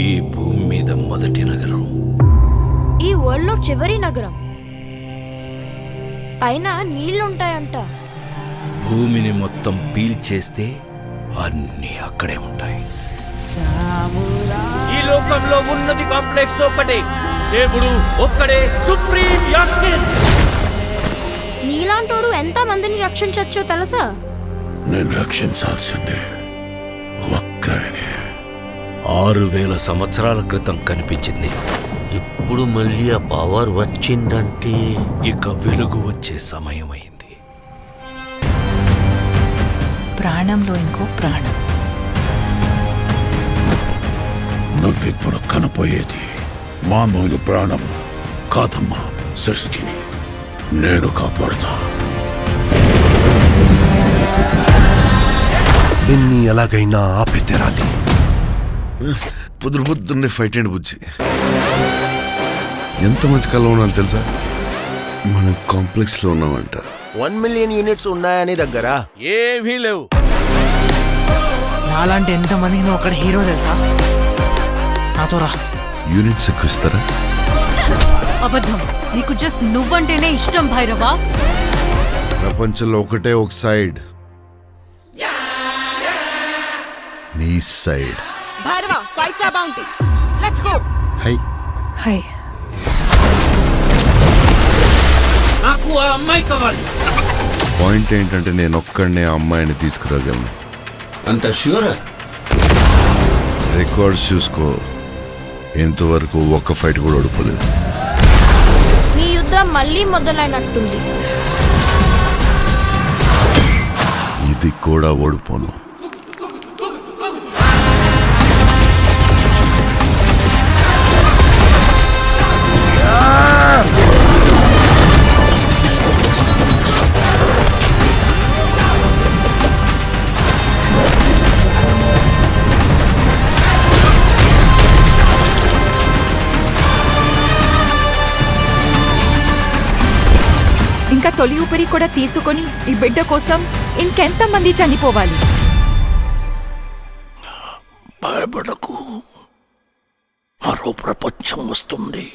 ఈ భూమి మీద మొదటి నగరం, ఈ వరల్డ్ లో చివరి నగరం. పైన నీళ్లుంటాయంట. భూమిని మొత్తం పీల్చేస్తే అన్నీ అక్కడే ఉంటాయి. ఈ లోకంలో ఉన్నది కాంప్లెక్స్ ఒక్కటే, దేవుడు ఒక్కడే సుప్రీం యాస్కిన్. నీలాంటోడు ఎంత మందిని రక్షించచ్చో తెలుసా? నేను రక్షించాల్సిందే ఒక్కడిని. 6000 సంవత్సరాల క్రితం కనిపించింది. ఇప్పుడు మళ్ళీ ఆ పవర్ వచ్చిందంటే ఇక వెలుగు వచ్చే సమయమైంది. ప్రాణంలో ఇంకో ప్రాణం. నువ్విప్పుడు కనపోయేది మామూలు ప్రాణం కాదమ్మా, సృష్టిని నేను కాపాడుతా. దీన్ని ఎలాగైనా ఆపి తెరాలి. పొద్దున్నే ఫైట్ అండ్ బుజ్జి ఎంత మంచి కళ ఉన్నాను తెలుసా? మనం కాంప్లెక్స్ లో ఉన్నామంట. 1 మిలియన్ యూనిట్స్ ఉన్నాయని దగ్గర ఏమీ లేవు. నాలాంటి ఎంతమందికి నువ్వు అక్కడ హీరో తెలుసా? నాతో రా. యూనిట్స్ ఎక్కువ ఇస్తారా? అబద్ధం. నీకు జస్ట్ నువ్వంటేనే ఇష్టం భైరవా. ప్రపంచంలో ఒకటే ఒక సైడ్, నీ side. Bhairava 5 star bounty. Let's go. Hi hi. నాకు ఆ అమ్మాయి కావాలి. పాయింట్ ఏంటంటే నేను ఒక్కడనే ఆ అమ్మాయిని తీసుకురాగలను. అంత ష్యూరా? రికార్డ్స్ చూసుకో, ఇంతవరకు ఒక్క ఫైట్ కూడా ఓడిపోలేదు. మీ యుద్ధం మళ్ళీ మొదలైనట్టుంది. ఇది కూడా ఓడిపోను. ఇంకా తొలి ఊపిరి కూడా తీసుకొని ఈ బిడ్డ కోసం ఇంకెంతమంది చనిపోవాలి? భయపడకు, మరో ప్రపంచం వస్తుంది.